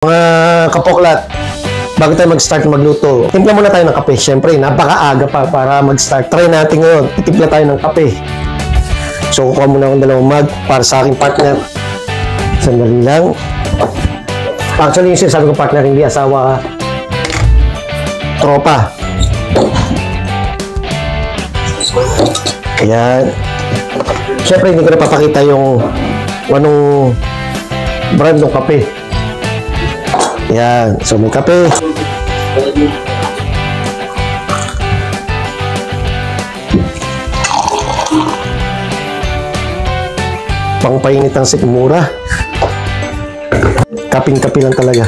Mga kapoklat, bago tayo mag-start magluto, timpla muna tayo ng kape. Siyempre, napakaaga pa para mag-start. Try natin ngayon, titimpla tayo ng kape. So, kukuha muna akong dalawang mug para sa aking partner. Sandali lang. Actually, yung sinasabi ko partner, hindi asawa, tropa. Ayan. Siyempre, hindi ko napapakita yung anong brand ng kape. Yan. So, may kape. Pangpainit ang sikmura. Kaping-kape lang talaga.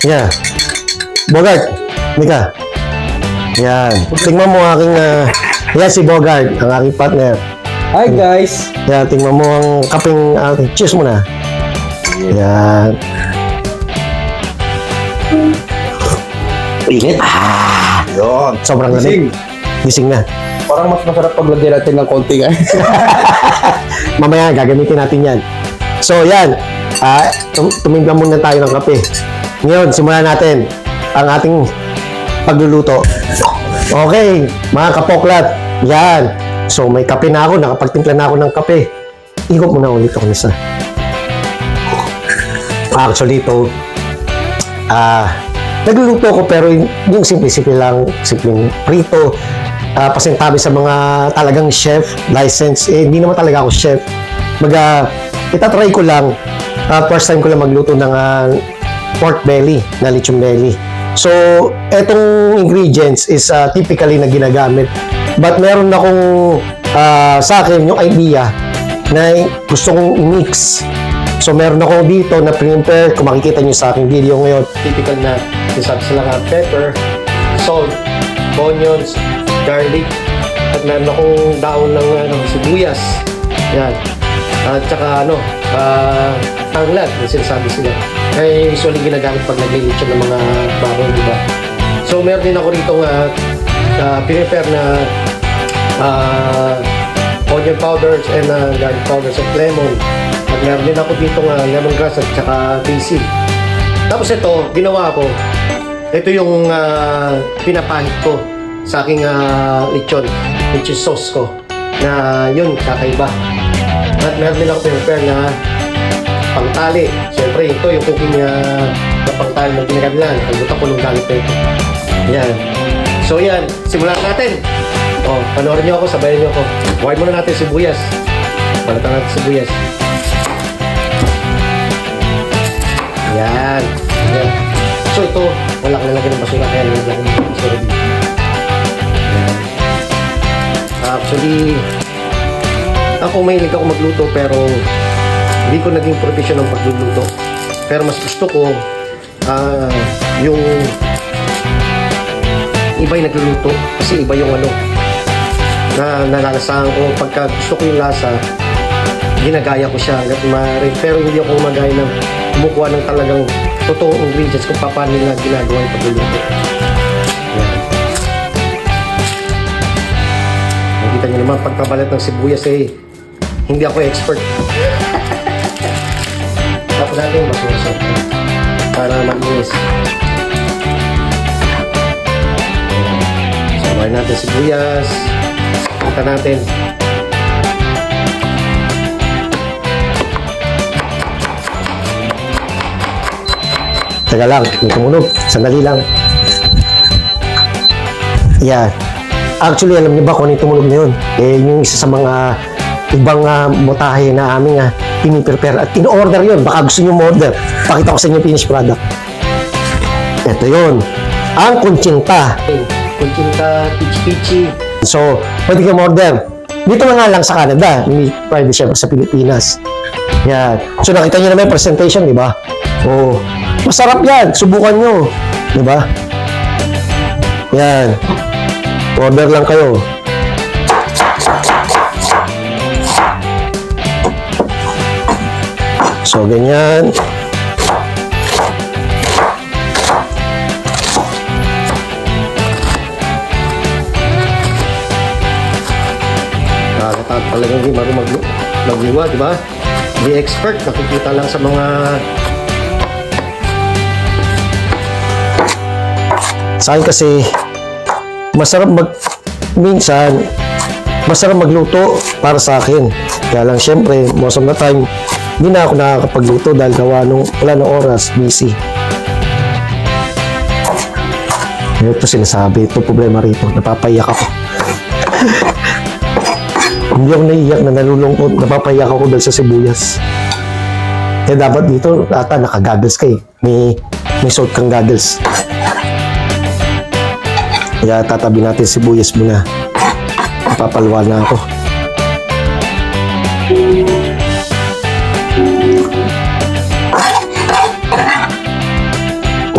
Yan. Bogart. Mika. Yan. Tingnan mo aking, yan si Bogart, ang aking partner. Hi guys! Yan, tingnan mo ang kaping, cheers muna. Yan. Init. Yun. Sobrang lamig. Gising na. Parang mas masarap pag lagyan natin ng konti nga. Mamaya, gagamitin natin yan. So, yan. Tumimpla muna tayo ng kape. Ngayon, simulan natin ang ating pagluluto. Okay, mga kapoklat. Yan. So, may kape na ako. Nakapagtimpla na ako ng kape. Ikot muna ulit ako nisa. Actually, ito, nagluluto ko pero yung simple-simple lang, simpleng prito, pasintabi sa mga talagang chef, license, hindi naman talaga ako chef. Itatry ko lang, first time ko lang magluto ng pork belly, na lechon belly. So, etong ingredients is typically na ginagamit. But meron akong, sa akin, yung idea na gusto kong i-mix. So, meron ako dito na prepare. Kung makikita nyo sa aking video ngayon, typical na isabi sila nga pepper, salt, onions, garlic, at meron akong daon ng sibuyas. Yan. At saka tanglad, na sinasabi sila. Ay usually ginagamit pag nag-lechon ng mga baboy, di ba? So, meron din ako rito prepare na onion powders and garlic powders at lemon. At meron din ako dito lemongrass at saka basil. Tapos ito, ginawa ko. Ito yung pinapahit ko sa aking lechon sauce ko. Na yun, kakaiba. At meron din ako prepare na pangtali. Siyempre, ito yung cooking na pangtali na ginagabilan. Nagbuta ko nung gamit na ito. Yan. So yan, simulan natin. Panoorin nyo ako, sabayan nyo ako. Buhay muna natin sibuyas. Balatan natin sibuyas. Yan. Yan. So ito, wala ko nalagyan ng basura, kaya nalagyan ng basura dito. Yan. Actually, ako mahilig ako magluto pero hindi ko naging profession ng pagluluto. Pero mas gusto ko yung iba yung nagluluto kasi iba yung na nalalasahan ko. Pagka gusto ko yung lasa, ginagaya ko siya hanggat maaari. Pero hindi ako magaya ng kumukuha ng talagang totoong ingredients kung paano nila ginagawa yung pagluluto. Nakita nyo naman, pagkabalat ng sibuyas hindi ako expert. Tapos natin yung basura para mag-inis. Sabayin natin sibuyas. Kita natin. Teka lang, may tumunog. Sandali lang. Yeah. Actually, alam niyo ba kung ano yung tumunog na yun? Yung isa sa mga ibang mutahe na aming piniprepare at in-order yun. Baka gusto nyo mo-order. Pakita ko sa inyo yung finished product. Ito yun. Ang kunchinta. Kunchinta, pichi-pichi. So, pwede kayo mo-order. Dito na nga lang sa Canada. Hindi pwede siya sa Pilipinas. Yan. So, nakita nyo naman yung presentation, di ba? Oh, masarap yan. Subukan nyo. Di ba? Yan. Order lang kayo. So, ganyan. Talagang hindi marunong magliwa, di ba? Hindi expert, nakikita lang sa mga sa akin kasi minsan masarap magluto para sa akin. Kaya lang syempre, most of the time hindi na ako nakakapagluto dahil gawa nung wala ng oras, busy. Ito sinasabi, ito problema rito, napapaiyak ako. Hindi ako naiiyak na nalulungkot, napapaiyak ako dahil sa sibuyas. Kaya dapat dito, ata naka-goggles ka eh. May suot kang goggles. Kaya tatabi natin sibuyas muna. Napapalwa na ako.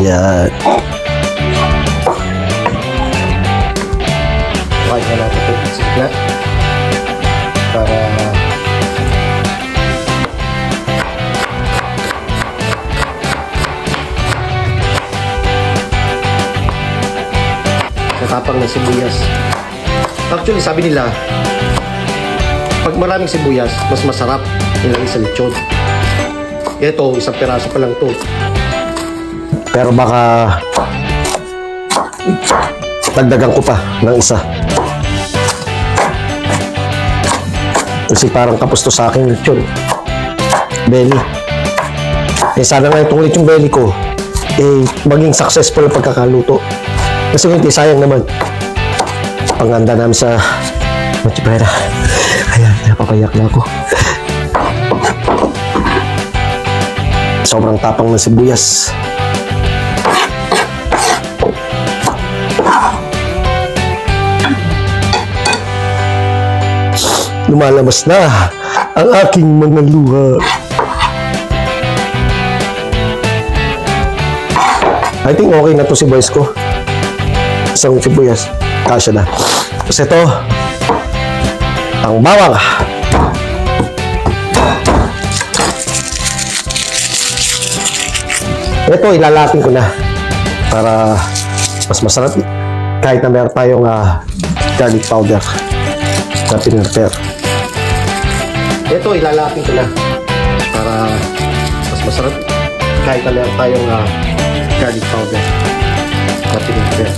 Yan. Okay na natin ito sigla. Para natapang ng sibuyas. Actually, sabi nila, pag maraming sibuyas, mas masarap nilagay sa lechon. Ito, isang piraso pa lang to. Pero baka dagdagan ko pa ng isa. Kasi parang kapos to sa akin lechon. Belly. Sana nga itong lechon belly ko maging successful ang pagkakaluto. Kasi hindi, sayang naman. Panganda namin sa Mochipera. Ayan, napapayak na ako. Sobrang tapang ng sibuyas. Lumalabas na ang aking mga luha. I think okay na to si boys ko. Isang sibuyas, kasya na. Tapos ito, ang bawang. Ito, ilalapin ko na para mas masarap. Kahit na meron tayong garlic powder na pinirper. Ito, ilalapin ko na para mas masarap. Kahit na meron tayong garlic powder na pinirper.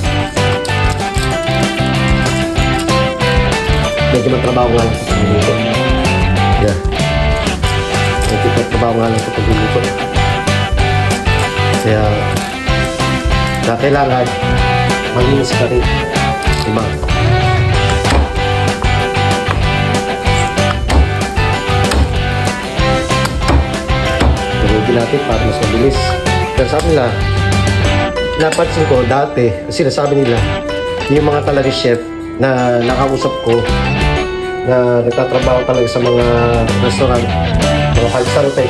Medyo magtrabaho nga lang sa pagluluto. Yeah. Medyo magtrabaho nga lang sa pagluluto. Kaya kailangan malinis ka rin. Diba? Tulogin natin para mas mabilis. Pero sabi nila, napansin ko dati, sinasabi nila, yung mga talaga chef na nakausap ko na nagtatrabaho talaga sa mga restaurant, mga kalsante,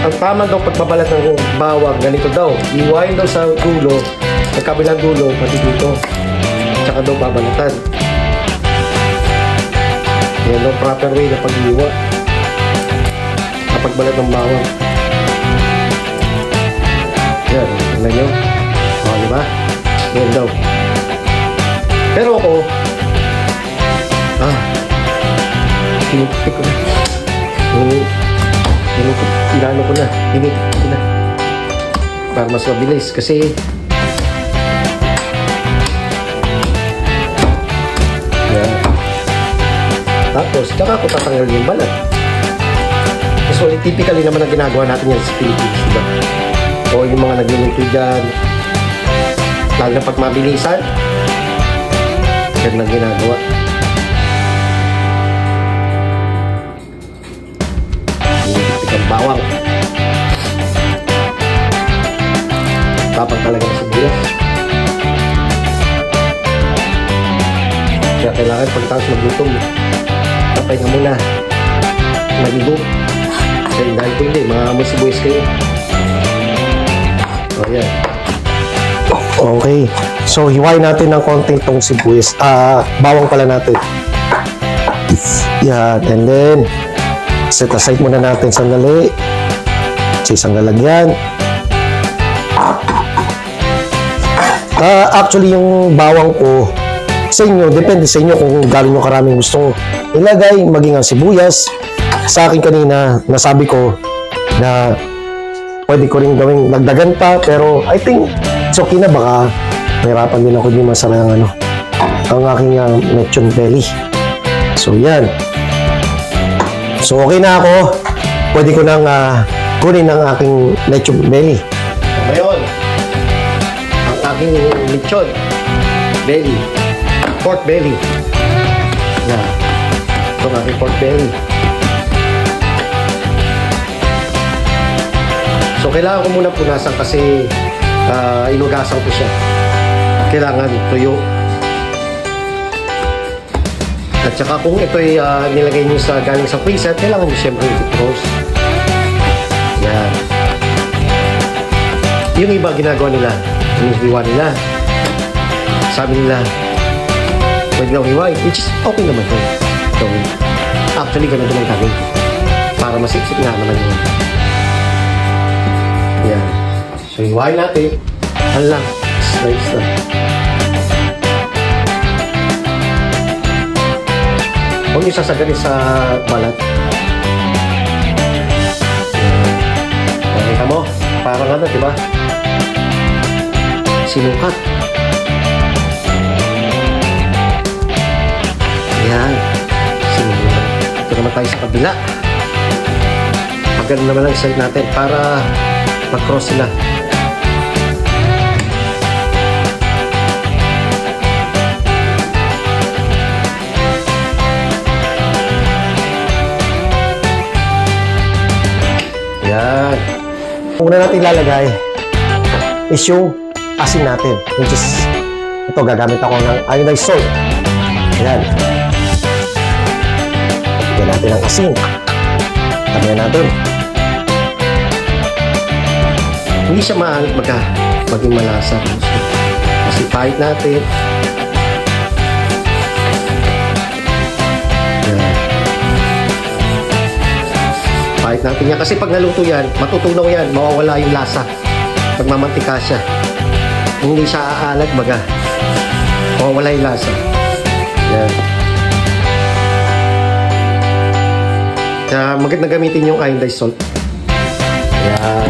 ang tama daw pagbabalat ng bawang, ganito daw, iwain daw sa dulo, sa kabilang dulo, pati dito, tsaka daw babalatan. Yan daw proper way na pag-iwa sa pagbalat ng bawang. Yan, tingnan nyo. O, diba? Yan daw. Pero ako, pinipit ko na. Inano ko na. Pinipit ko na. Para mas mabilis. Kasi, yan. Tapos, tsaka ako tatanggal yung balat. So, typically naman ang ginagawa natin yan sa Philippines, diba? O yung mga nagluluto dyan, lalo na pag mabilisan, yan ang ginagawa. Pinipit ang bawang. Tapang talaga ng sibuyas. Kaya kailangan pagkatapos magluto, tapay nga muna. Maligo. Kasi dahil ko hindi, mga sibuyas kayo. O yan. Okay. So, hiwain natin ng konting tong sibuyas. Bawang pala natin. Yan. And then, set aside muna natin sandali. Sa isang lalagyan. Actually, yung bawang ko, sa inyo, depende sa inyo kung gaano nyo karaming gustong ilagay, maging ang sibuyas, sa akin kanina, nasabi ko na pwede ko rin gawing nagdagan pa, pero I think it's okay na, baka mahirapan din ako yung masara ang aking lechon belly. So yan. So okay na ako. Pwede ko nang kunin ang aking lechon belly. Ngayon, ang aking lechon belly, pork belly. Yan. Ito ang aking pork belly. So, kailangan ko muna punasan kasi inugasan ko siya. Kailangan tuyo. At saka kung ito'y nilagay nyo sa galing sa freezer, kailangan nyo siyempre i-roast. Yan. Yung iba ginagawa nila, hinihiwa nila. Sabi nila, pwede daw hiway, which is okay naman yun. So, actually, ganun naman gagawin. Para masipsip nga naman yun. Yan. So, hiwain natin. Ano lang? Slice lang. Huwag nyo sasaganin sa balat. Yan. Nakita mo? Parang ano, diba? Sinukat. Yan. Sinukat. Ito naman tayo sa kabila. Pagano naman ang side natin para mag-cross sila. Yan. Una natin ilalagay is yung asin natin, which is ito, gagamit ako ng iodized salt. Yan. Lagyan natin ang asin. Tabihan natin. Hindi siya maging malasa. Kasi pahit natin. Yan. Pahit natin yan. Kasi pag naluto yan, matutunaw yan, mawawala yung lasa. Pag mamantika siya. Kung hindi siya aalat, mawawala yung lasa. Yan. Kaya maganda gamitin yung iodized salt. Yan.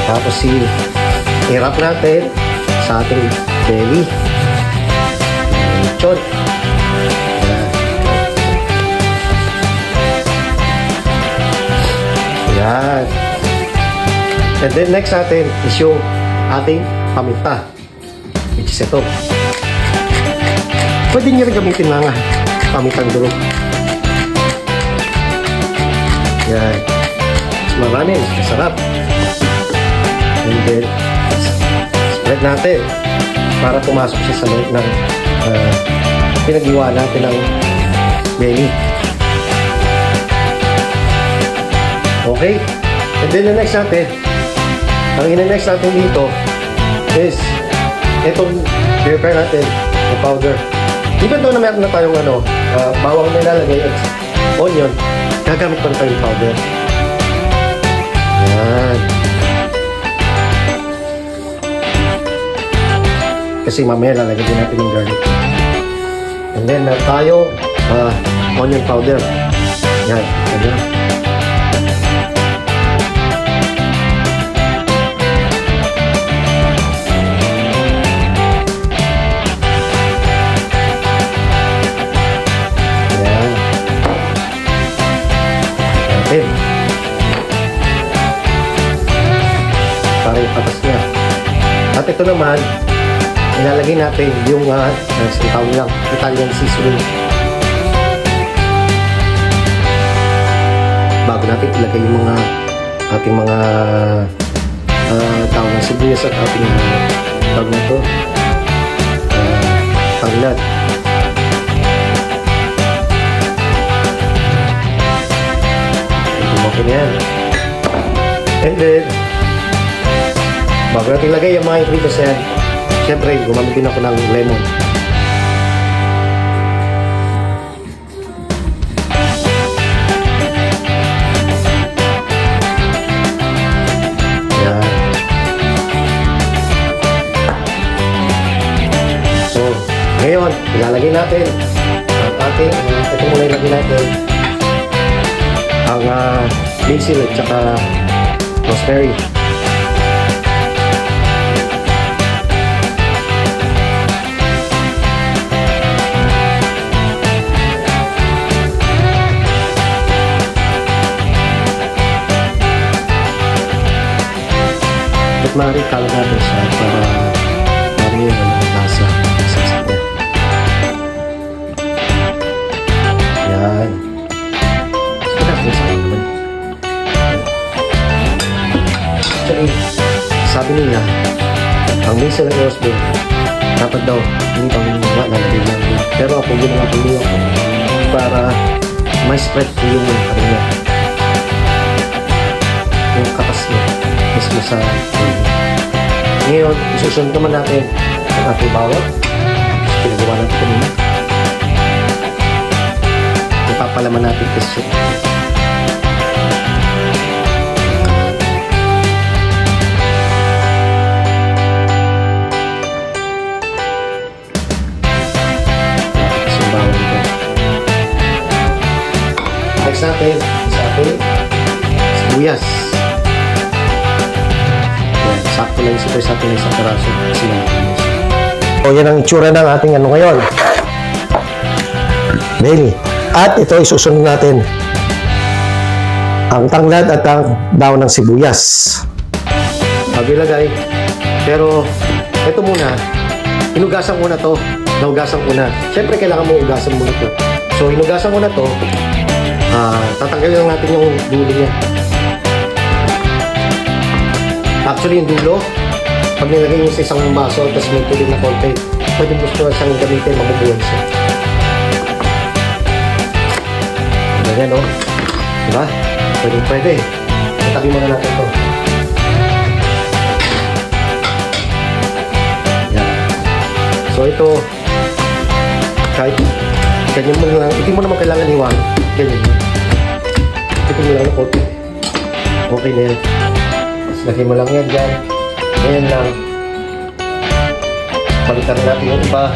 Tapos i-wrap natin sa ating belly. Lechon. Yan. And then next natin is yung ating paminta. Which is ito. Pwede nyo rin gamitin mga pamintang durog. Yan. Maraming masarap. And then, spread natin para pumasok siya sa loob ng pinag-iwa natin ng belly. Okay? And then, the next natin, ang ina-next natin dito is itong prepare natin, the powder. Even though na meron na tayong bawang na ilalagay at onion, gagamit pa rin tayong powder. Yan. Kasi mamaya lalagyan din natin ng garlic. And then tayo onion powder. Yan. Yan. Yan. Natin. Para yung patas niya. At ito naman, ilalagay natin yung tawag lang, Italian seasoning. Bago natin ilagay yung mga ating mga tawag ng sibuyas at ating tawag na ito tanglad. Ito na yan. And then bago natin ilagay yung mga ingredients yan, siyempre, gumamit din ako ng lemon. Yan. So, ngayon, ilalagay natin ang natin. Ito muna ilagay natin. Ang basil at saka rosemary. At maaari kalat natin siya para marami yung lasa sa sakya. Yan. Sabi natin sa akin naman. Actually, sabi nila, ang basil at rosemary, dapat daw, hindi pang lalagay lang. Pero ako, ginawa ko para may spread ko yung kanya. Yung katas niya. Mismo sa ngayon, isusunod naman natin ang ating bawang. Pinagawa natin kanina. Ipapalaman natin kasi yung bawang ito. Next natin sa ating sibuyas. Sakto lang sa peraso. O yan ang itsura ng ating ano ngayon. Belly. At ito isusunod natin ang tanglad at ang daon ng sibuyas. Pag-ilagay. Pero ito muna, hinugasan ko na to. Nahugasan ko na. Siyempre kailangan mo hugasan muna to. So hinugasan ko na to. Tatanggalin lang natin yung dulo niya. Actually, yung dulo, pag nilagay nyo sa isang baso, tapos may tuloy na konti, pwede gusto siyang gamitin, mabubuhay siya. Ganyan, no? Diba? Pwede. Itabi muna natin ito. Yan. So, ito, kahit ganyan mo lang, hindi mo naman kailangan iwan. Ganyan. Ito mo lang na konti. Okay na yan. Lagay mo lang yan dyan. Ganyan lang. Balikan natin yung iba.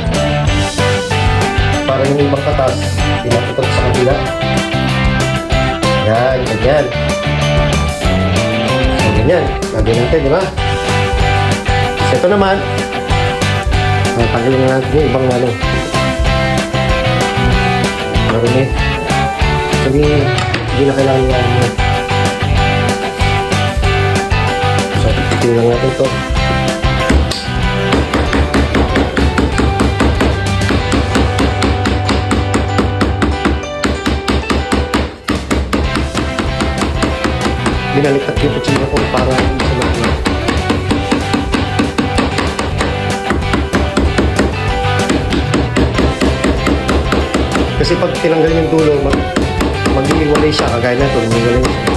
Para yung ibang katas, pinaputot sa kabila. Yan, ganyan. So, ganyan. Lagay natin, di ba? So, ito naman. Tanggalin natin yung ibang ano. Marumi. Hindi na kailangan yan. Tingnan natin ito. Binaliktad yung kutsina ko para sa natin. Kasi pag tinanggal yung dulo, mag-iwalay siya. Kagaya na ito, mag-iwalay siya.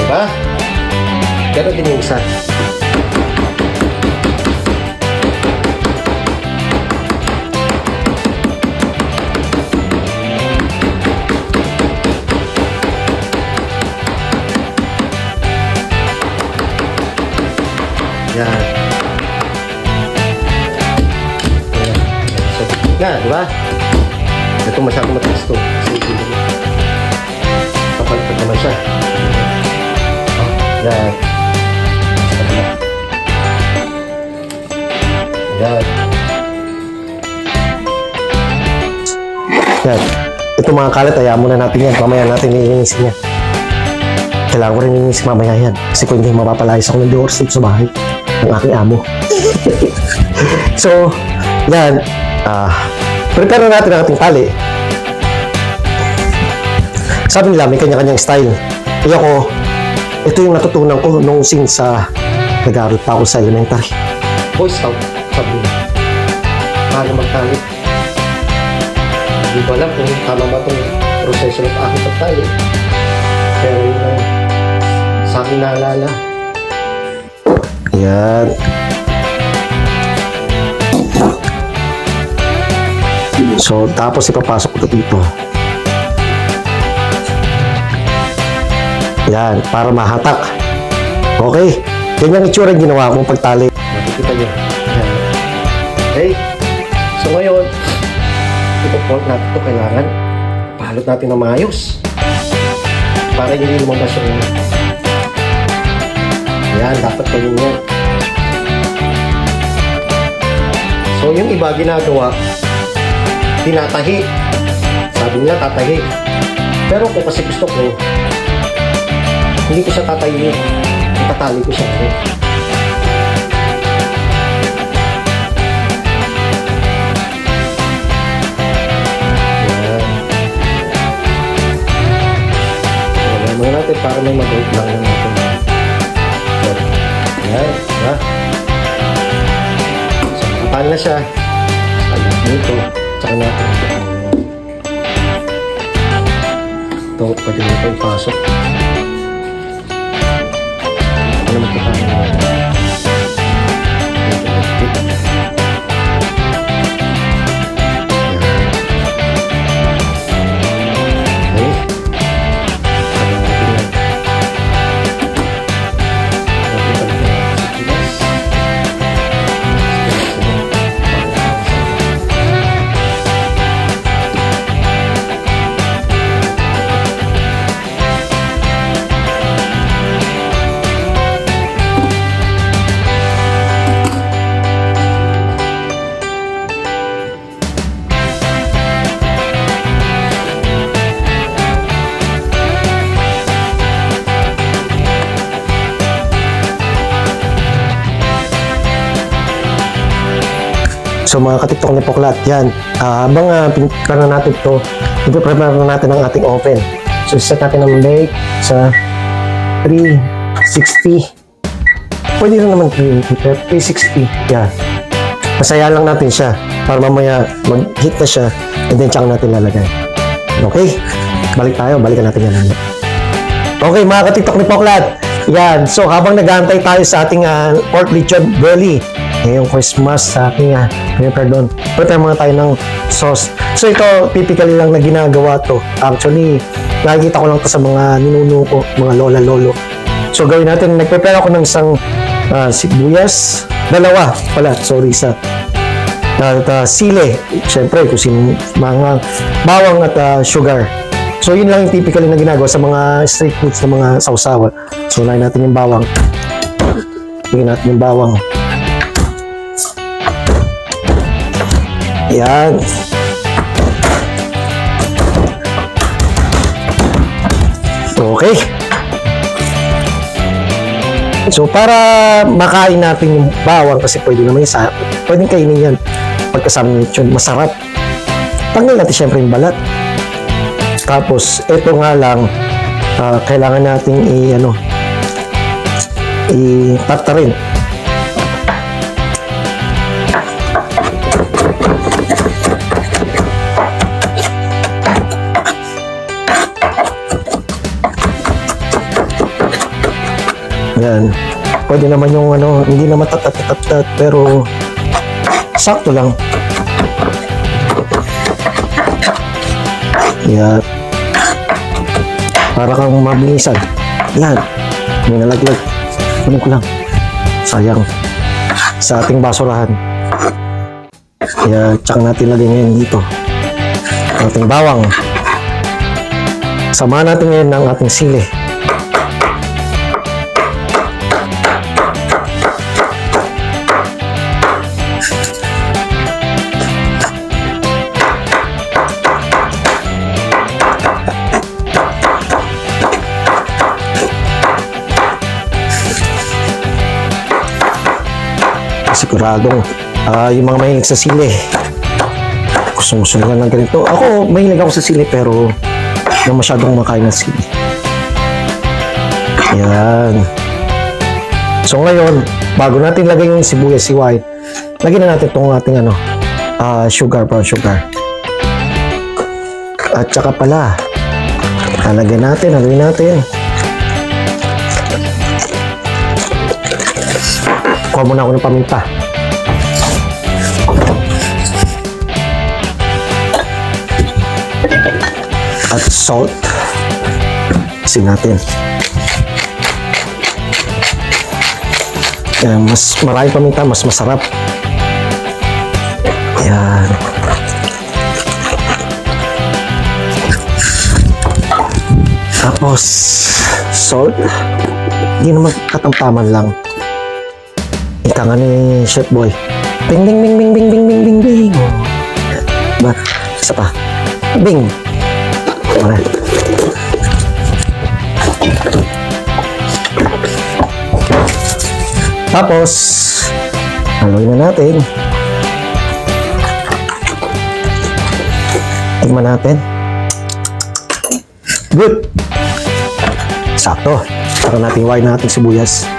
Diba? Pero din yung isa. Yan. So, yan, diba? Ito masyadong matigas to. Kapalitan naman siya. Yan. Yan. Yan. Ito mga kalat, hayaan muna natin yan. Mamaya natin ilinisin yan. Kailangan ko rin ilinisin mamaya yan. Kasi kung hindi mapapalayas ako ng doorstep sa bahay ng aking amo. So, yan. Prepare na natin ang ating tali. Sabi nila, may kanya-kanyang style. Ayoko, ito yung natutunan ko nung since nag-aaral pa ako sa elementary. Boy Scout, sabi nila. Paano magtali? Hindi ko alam kung tama ba itong proseso ng aking pagtali. Pero yun sa akin naalala. Yan. So, tapos ipapasok ko dito. Yan, para mahatak. Okay? Ganyan itsura yung ginawa kong pagtali. Nakikita nyo. Yan. Okay? So, ngayon, ipaport natin ito. Kailangan pahalot natin na maayos. Para hindi lumabas yung... Yan, dapat ganyan yan. So, yung iba ginagawa, tinatahi. Sabi nila, tatahi. Pero kung kasi gusto ko, hindi ko siya tatayin. Itatali ko siya. Yan. Ayan mga natin para may mag-out lang natin. Yan. Ha? So, matali na siya. Alis dito. Tsaka natin. Ito, pwede mo ito ipasok. Ano magkita mo? So mga katiktok ni Poklat, yan. Habang pinipara natin ito, ipiprepare natin ang ating oven. So set natin ang bake sa 360. Pwede rin naman 360. Yan. Masaya lang natin siya para mamaya mag-heat na siya and then tsaka natin lalagay. Okay? Balik tayo. Balikan natin yan. Okay mga katiktok ni Poklat. Yan. So habang nag-aantay tayo sa ating pork lechon belly, ngayong Christmas sa aking prepare muna tayo ng sauce. So ito, typically lang na ginagawa to. Actually, nakikita ko lang to sa mga ninuno ko, mga lola-lolo. So gawin natin, nag-prepare ako ng isang sibuyas, dalawa pala, sorry, isa. Sile, syempre, kusin, mga bawang at sugar. So yun lang yung typically na ginagawa sa mga street foods na mga sausawan. So unahin natin yung bawang. Tingnan natin yung bawang. Yan. Okay. So, para makain natin yung bawang, kasi pwede naman yung pwedeng kainin yan pagkasama ng lechon. Masarap. Tanggal natin syempre yung balat. Tapos, ito nga lang, kailangan natin i-tartarin. Yan. Pwede naman yung hindi naman tatat pero sakto lang. Yan. Para kang mabilisan. Yan. May nalaglag. Kunin ko lang. Sayang. Sa ating basurahan. Yan. Tsaka natin lagay ngayon dito. Ating bawang. Samahan natin ngayon ng ating sili. Siguradong yung mga mahilig sa sili, gusto nila ng ganito. Ako, mahilig ako sa sili pero hindi masyadong makain ng sili. Yan. So ngayon, bago natin lagay yung sibuyas, siway, lagyan na natin itong ating sugar, brown sugar. At saka pala, halagyan natin. Kuha muna ako ng paminta. at salt. Kasi natin. Yan, mas maraming paminta, mas masarap. Yan. Tapos, salt. Hindi naman katamtaman lang. Ika nga ni Chef Boy. Bing, bing, bing, bing, bing, bing, bing, bing, bing. Ba, isa pa. Bing. Mara. Tapos, haluin na natin. Tingnan natin. Good. Sakto. Para natin iwain natin sibuyas.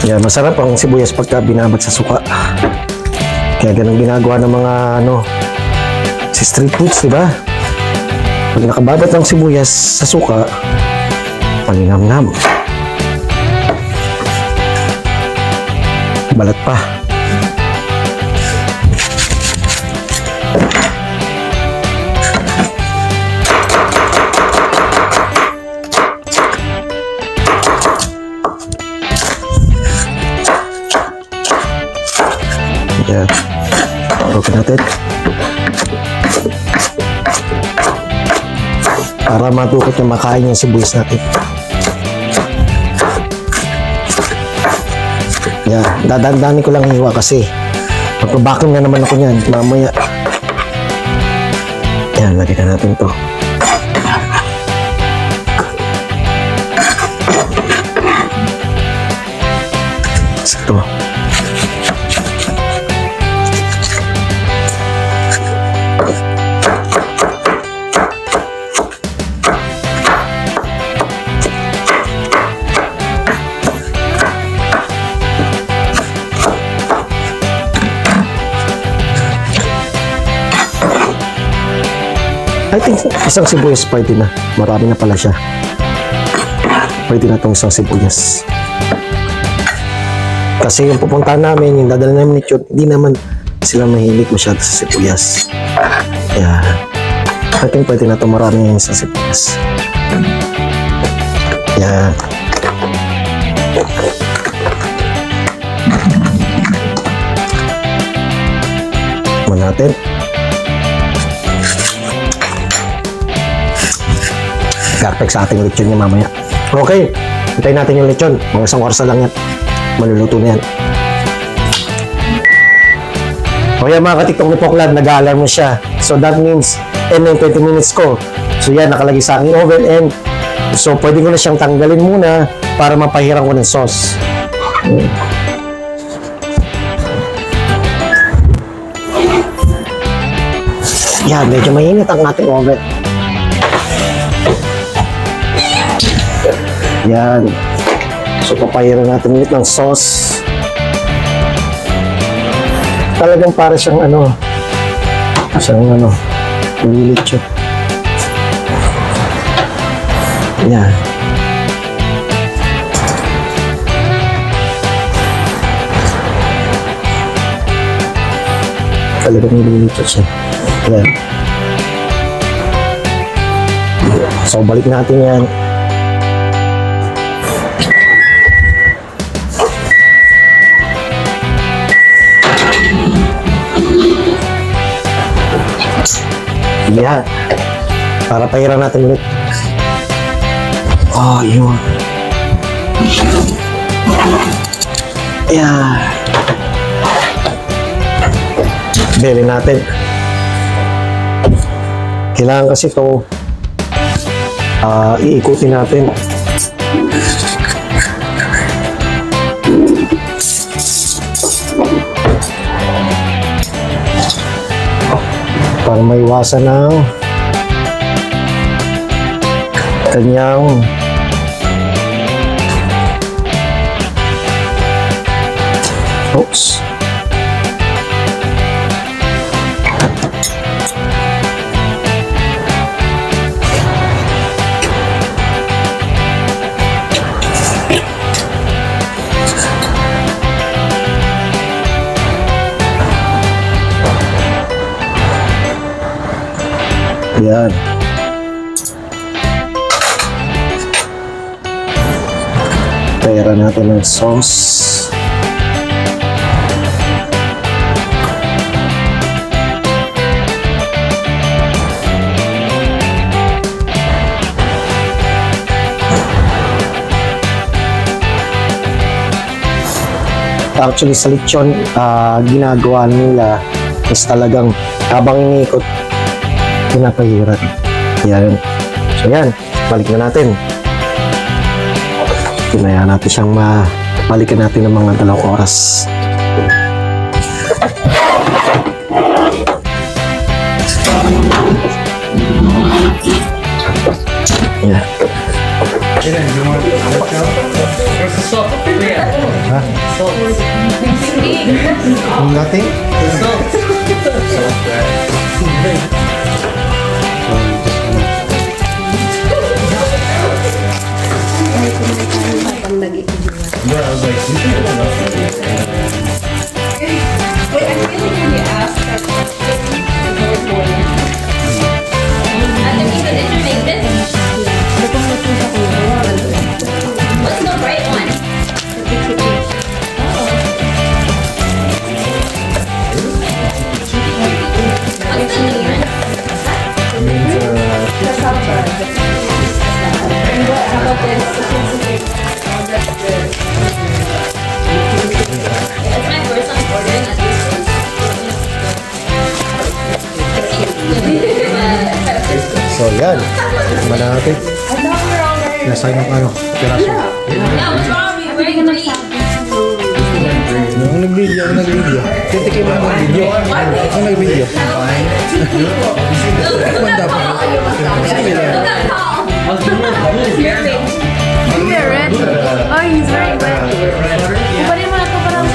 Yan, masarap ang sibuyas pagka binabad sa suka. Kaya ganun ginagawa ng mga sa street foods, di ba? Pag nakababat ng sibuyas sa suka, paninamnam. Balat pa. Yan. Parukin natin. Para matukot yung makain yung sibuyas natin. Yan. Dadaan-danin ko lang hiwa kasi magpabakim na naman ako niyan mamaya. Yan. Lagyan na natin to. Ito. I think isang sibuyas pwede na. Marami na pala siya. Pwede na itong isang sibuyas. Kasi yung pupuntahan namin, yung dadala namin ni Chot, hindi naman sila mahilig masyado sa sibuyas. Kaya, I think pwede na ito marami yung isang sibuyas. Kaya, natin. Perfect sa ating lechon niya mamaya. Okay, hintayin natin yung lechon. Mga isang oras na lang yan. Maluluto na yan. Okay mga katiktok ni Poklan, nag-a-alarm na siya. So that means, end ng 20 minutes ko. So yan, nakalagay sa aking oven and so pwede ko na siyang tanggalin muna para mapahiran ko ng sauce. Yan, medyo mainit ang ating oven. Yan. So, papahiran natin ulit ng sauce. Talagang para siyang lilit siya. Yan. Talagang lilit siya. Yan. So, balik natin yan. Yan. Para pahiran natin ulit. Oh, yun. Yan. Beli natin. Kailangan kasi ito iikutin natin. Para maiwasan ng kanyang oops. Yan. Pera natin ng sauce. Actually sa lechon, ginagawa nila is talagang habang iniikot, pinapahiran. Yan. So yan, balik na natin. Tinaya natin siyang balikan natin ng mga 2 oras. Yan. Huh? Nothing? What's the bright one? What's the new one? That's my first time ordering at this place. So yan. Tingnan natin. Nasa ng ano, piraso. Yeah, what's wrong? You're wearing 3. Ang nag-video. Titikin mo ang video. Ang nag-video. You're red? Oh, he's very red. Kupanin mo na ito parang...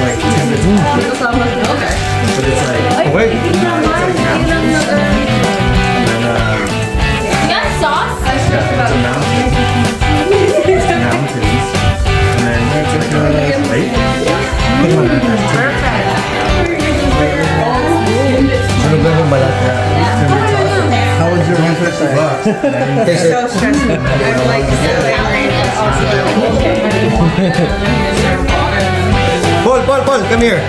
Ay, hindi naman. Hindi lang You got sauce? How was your winter time? so stressful. I'm like Paul, come here.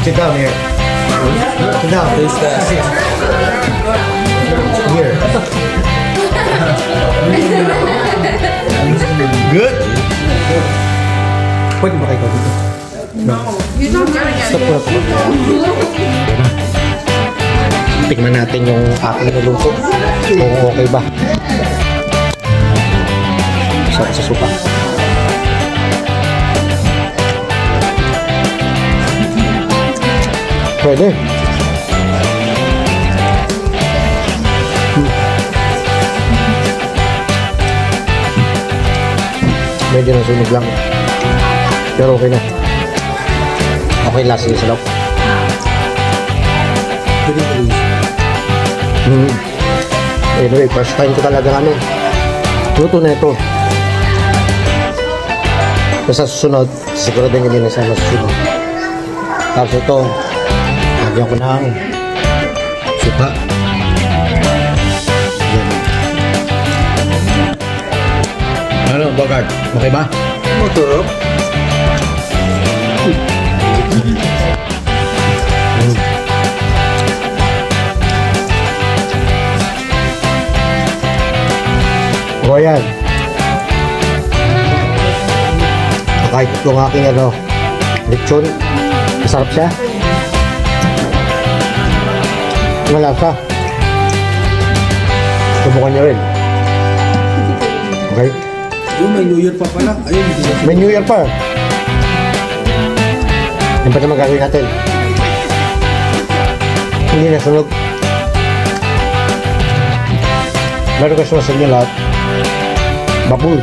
Sit down here. Sit down. Here. Good? Pwede ba kayo dito? Stop muna po. Tingnan natin yung aking niluluto. Kung okay ba. Sarap sa suka. Pwede. Medyo nasunog lang. Pero okay na. Okay, last yung salap. Anyway, first time ko talaga luto na ito. Sa susunod, siguro din hindi na sa susunod. Tapos ito, lagyan ko ng suka. Ano, Bogart? Okay ba? Masarap. O yan. Kahit itong aking lechon, masarap siya. Malasa. Subukan niyo rin. Okay? May New Year pa pala. Ayun, May New Year pa. Yan pa naman gagawin natin. Hindi na sunog. Meron ka sa inyo lahat. Babul.